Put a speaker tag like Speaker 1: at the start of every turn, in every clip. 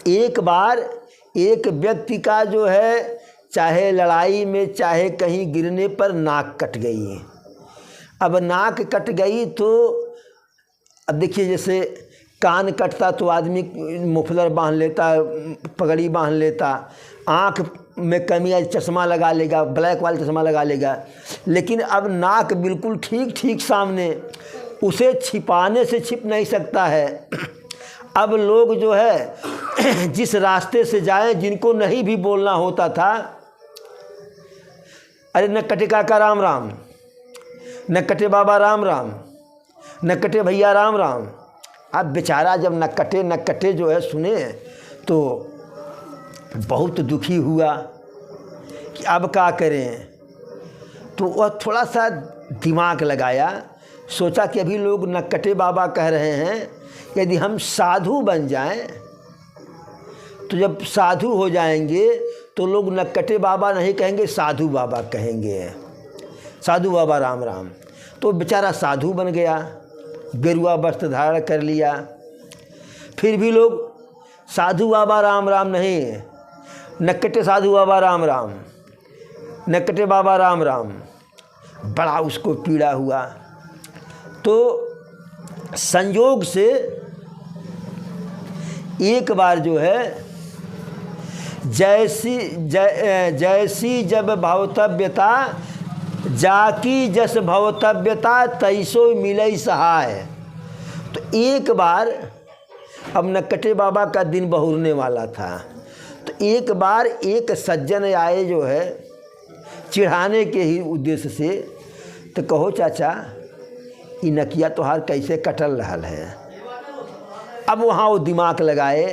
Speaker 1: एक बार एक व्यक्ति का जो है चाहे लड़ाई में चाहे कहीं गिरने पर नाक कट गई। अब नाक कट गई तो अब देखिए जैसे कान कटता तो आदमी मुफलर बांध लेता, पगड़ी बांध लेता, आँख में कमी है चश्मा लगा लेगा, ब्लैक वाला चश्मा लगा लेगा। लेकिन अब नाक बिल्कुल ठीक सामने, उसे छिपाने से छिप नहीं सकता है। अब लोग जो है जिस रास्ते से जाए, जिनको नहीं भी बोलना होता था, अरे नक्कटे काका राम राम, नक्कटे बाबा राम राम, नक्कटे भैया राम राम। अब बेचारा जब नक्कटे जो है सुने तो बहुत दुखी हुआ कि अब क्या करें। तो वह थोड़ा सा दिमाग लगाया, सोचा कि अभी लोग नक्कटे बाबा कह रहे हैं, यदि हम साधु बन जाएं तो जब साधु हो जाएंगे तो लोग नक्कटे बाबा नहीं कहेंगे, साधु बाबा कहेंगे, साधु बाबा राम राम। तो बेचारा साधु बन गया, गेरुआ वस्त्र धारण कर लिया। फिर भी लोग साधु बाबा राम राम नहीं, नक्कटे साधु बाबा राम राम, नक्कटे बाबा राम राम। बड़ा उसको पीड़ा हुआ। तो संयोग से एक बार जो है जैसी जब भवतव्यता जाकी जस भवतव्यता तैसो मिलई सहाय। तो एक बार अब नक्कटे बाबा का दिन बहुरने वाला था। तो एक बार एक सज्जन आए जो है चिढ़ाने के ही उद्देश्य से, तो कहो चाचा ई नकिया तोहार कैसे कटल रहल है। अब वहाँ वो दिमाग लगाए,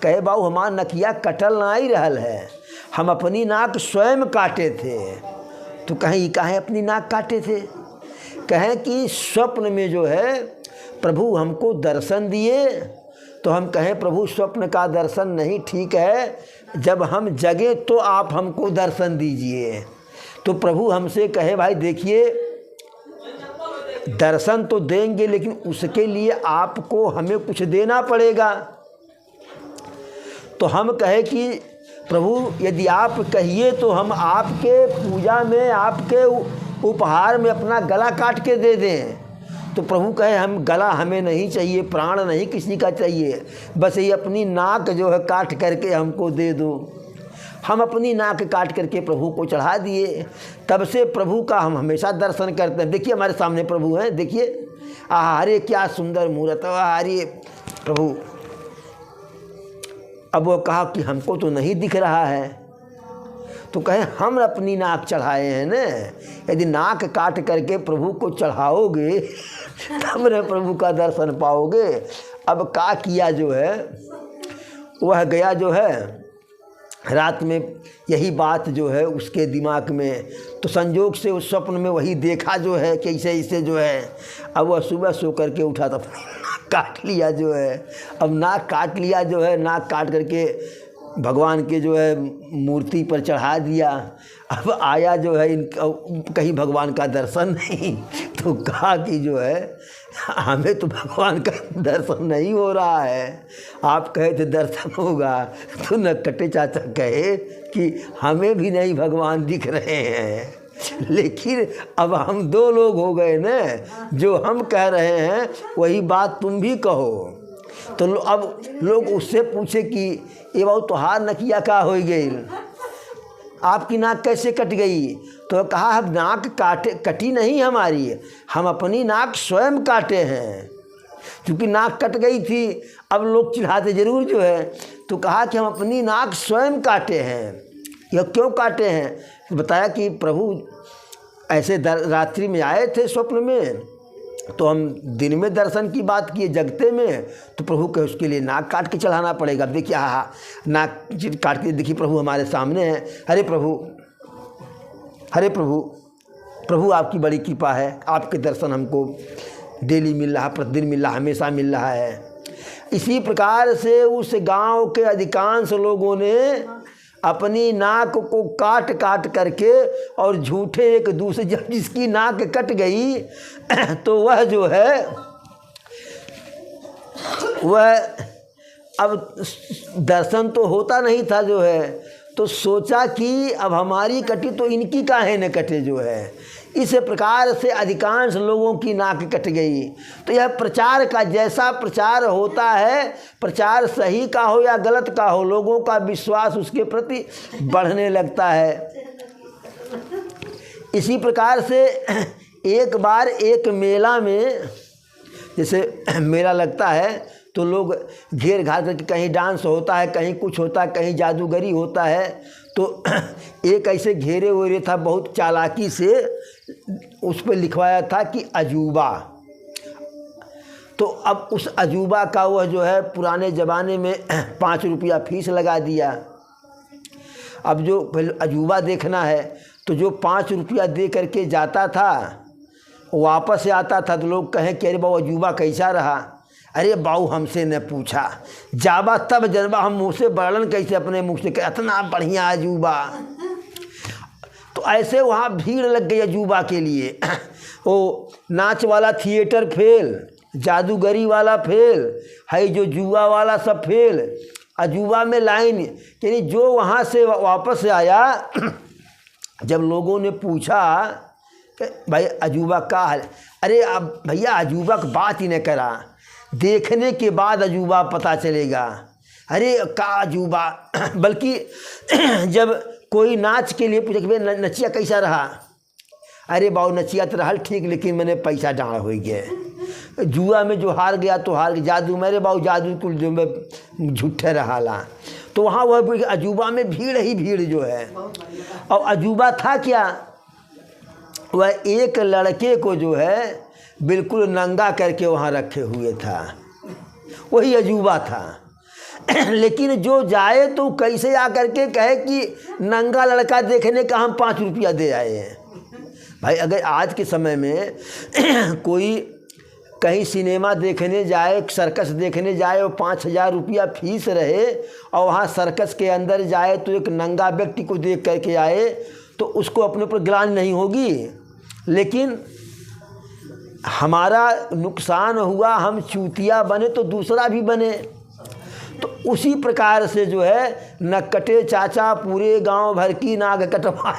Speaker 1: कहे बाबू हमार नकिया कटल नहीं रहल है, हम अपनी नाक स्वयं काटे थे। तो कहें काहे अपनी नाक काटे थे? कहें कि स्वप्न में जो है प्रभु हमको दर्शन दिए। तो हम कहें प्रभु स्वप्न का दर्शन नहीं ठीक है, जब हम जगे तो आप हमको दर्शन दीजिए। तो प्रभु हमसे कहे भाई देखिए दर्शन तो देंगे लेकिन उसके लिए आपको हमें कुछ देना पड़ेगा। तो हम कहे कि प्रभु यदि आप कहिए तो हम आपके पूजा में आपके उपहार में अपना गला काट के दे दें। तो प्रभु कहे हम गला हमें नहीं चाहिए, प्राण नहीं किसी का चाहिए, बस ये अपनी नाक जो है काट करके हमको दे दो। हम अपनी नाक काट करके प्रभु को चढ़ा दिए। तब से प्रभु का हम हमेशा दर्शन करते हैं। देखिए हमारे सामने प्रभु हैं, देखिए अरे क्या सुंदर मूर्त, अरे प्रभु। अब वो कहा कि हमको तो नहीं दिख रहा है। तो कहे हम अपनी नाक चढ़ाए हैं न, यदि नाक काट करके प्रभु को चढ़ाओगे तब न प्रभु का दर्शन पाओगे। अब क्या किया जो है, वह गया जो है रात में यही बात जो है उसके दिमाग में। तो संजोग से उस स्वप्न में वही देखा जो है कि ऐसे जो है। अब वह सुबह सो करके उठा तो नाक काट लिया जो है। अब नाक काट लिया जो है, नाक काट करके भगवान के जो है मूर्ति पर चढ़ा दिया। अब आया जो है कहीं भगवान का दर्शन नहीं। तो कहा कि जो है हमें तो भगवान का दर्शन नहीं हो रहा है, आप कहे थे दर्शन होगा। तो नक्कटे चाचा कहे कि हमें भी नहीं भगवान दिख रहे हैं, लेकिन अब हम दो लोग हो गए न, जो हम कह रहे हैं वही बात तुम भी कहो। तो अब लोग उससे पूछे कि ये बाबू तोहार नकिया का हो गई, आपकी नाक कैसे कट गई? तो कहा हम नाक कटी नहीं हमारी, हम अपनी नाक स्वयं काटे हैं। क्योंकि नाक कट गई थी, अब लोग चिढ़ाते जरूर जो है। तो कहा कि हम अपनी नाक स्वयं काटे हैं। यह क्यों काटे हैं? तो बताया कि प्रभु ऐसे रात्रि में आए थे स्वप्न में, तो हम दिन में दर्शन की बात किए जगते में। तो प्रभु के उसके लिए नाक काट के चढ़ाना पड़ेगा। देखिए नाक काट के देखिए प्रभु हमारे सामने हैं। अरे प्रभु, अरे प्रभु, प्रभु आपकी बड़ी कृपा है, आपके दर्शन हमको डेली मिल रहा, प्रतिदिन मिल रहा, हमेशा मिल रहा है। इसी प्रकार से उस गांव के अधिकांश लोगों ने अपनी नाक को काट काट करके और झूठे एक दूसरे, जब जिसकी नाक कट गई तो वह जो है वह अब दर्शन तो होता नहीं था जो है, तो सोचा कि अब हमारी कटी तो इनकी काहे न कटे जो है। इस प्रकार से अधिकांश लोगों की नाक कट गई। तो यह प्रचार का जैसा प्रचार होता है, प्रचार सही का हो या गलत का हो, लोगों का विश्वास उसके प्रति बढ़ने लगता है। इसी प्रकार से एक बार एक मेला में, जैसे मेला लगता है तो लोग घेर घार करके, कहीं डांस होता है, कहीं कुछ होता है, कहीं जादूगरी होता है, तो एक ऐसे घेरे हुए था, बहुत चालाकी से उस पर लिखवाया था कि अजूबा। तो अब उस अजूबा का वह जो है पुराने ज़माने में 5 रुपया फीस लगा दिया। अब जो अजूबा देखना है तो जो 5 रुपया दे करके जाता था, वापस आता था तो लोग कहें कि अरे बाबू अजूबा कैसा रहा। अरे बाबू हमसे न पूछा, जाबा तब जनबा, हम मुँह से वर्णन कैसे अपने मुँह से, इतना बढ़िया अजूबा। तो ऐसे वहाँ भीड़ लग गई अजूबा के लिए। वो नाच वाला थिएटर फेल, जादूगरी वाला फेल, है जो जुआ वाला सब फेल, अजूबा में लाइन। यानी जो वहाँ से वापस आया, जब लोगों ने पूछा कि भाई अजूबा का हाल, अरे अब भैया अजूबा की बात ही न करा, देखने के बाद अजूबा पता चलेगा। अरे का अजूबा, बल्कि जब कोई नाच के लिए पूछे कि भाई नचिया कैसा रहा, अरे बाबू नचिया तो रहा ठीक, लेकिन मैंने पैसा डाँड़ हो गया। जुआ में जो हार गया तो हार गया, जादू मेरे बाबू जादू कुल जो में झूठे रहा। तो वहाँ वह अजूबा में भीड़ ही भीड़ जो है। और अजूबा था क्या, वह एक लड़के को जो है बिल्कुल नंगा करके वहाँ रखे हुए था, वही अजूबा था। लेकिन जो जाए तो कैसे आकर के कहे कि नंगा लड़का देखने का हम 5 रुपया दे आए हैं। भाई अगर आज के समय में कोई कहीं सिनेमा देखने जाए, सर्कस देखने जाए और 5,000 रुपया फीस रहे, और वहाँ सर्कस के अंदर जाए तो एक नंगा व्यक्ति को देख करके आए, तो उसको अपने ऊपर ग्लानि नहीं होगी। लेकिन हमारा नुकसान हुआ, हम चूतिया बने तो दूसरा भी बने। तो उसी प्रकार से जो है न कटे चाचा पूरे गांव भर की नाक कटवा